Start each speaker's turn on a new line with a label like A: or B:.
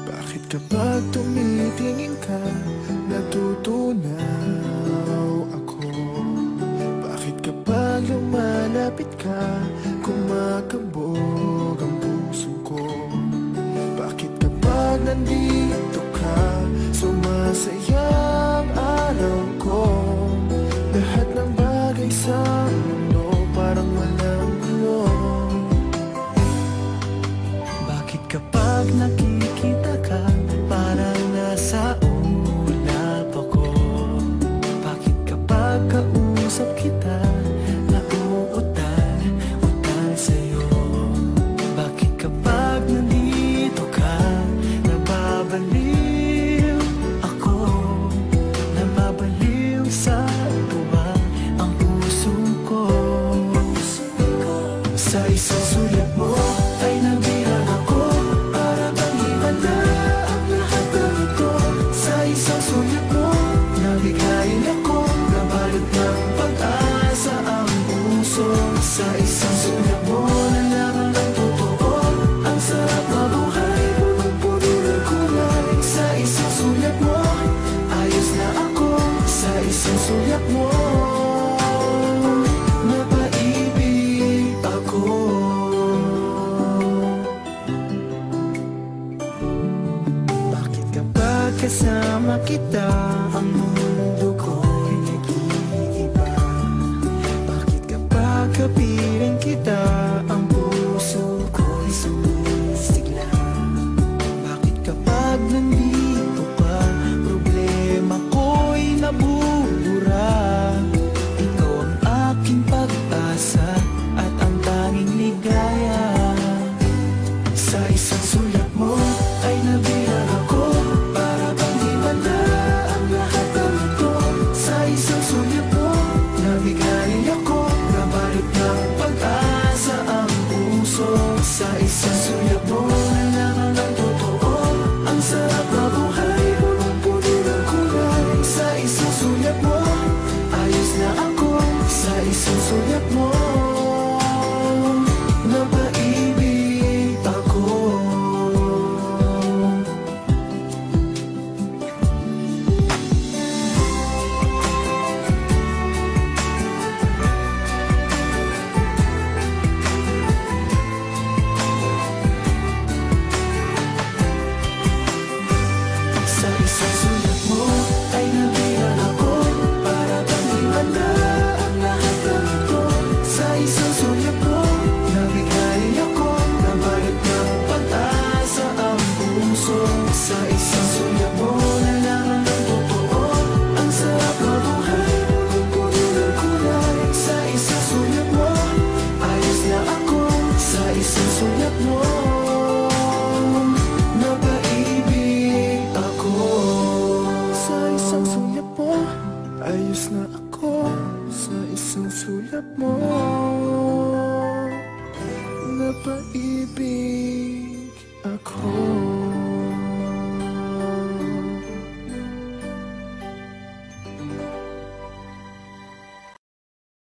A: Bakit kapag tumitingin ka, natutunaw ako? Bakit kapag lumalapit ka, kumakabog ang puso ko? Bakit kapag nandito ka, sumasaya ang araw ko? Lahat ng bagay sa mundo parang walang gulo. Bakit kapag nakikita ka, parang nasa ulap ako? Bakit kapag kausap kita, nauutal sa'yo? Bakit kapag nandito ka, nababaliw ako? Nababaliw sa tuwa ang puso ko. Sa isang sulat mo ay nabilang ako, para bang himanda ang lahat ng ito. Sa isang sulat mo, nabigayin ako, nabalot ng pag-asa ang puso. Sa isang sulat mo, nalaman ng totoo, ang sarap mabuhay, punong-puno ng kulay. Sa isang sulat mo, ayos na ako. Sa isang sulat mo, napaibig ako. Bakit kapag kasama kita, ang mundo ko'y nag-iiba? Bakit kapag kapiling kita, ang puso ko'y sumisigla? Bakit kapag nandito ka, problema ko'y nabubura? Ikaw ang aking pag-asa at ang tanging ligaya. Sa isang sulat mo,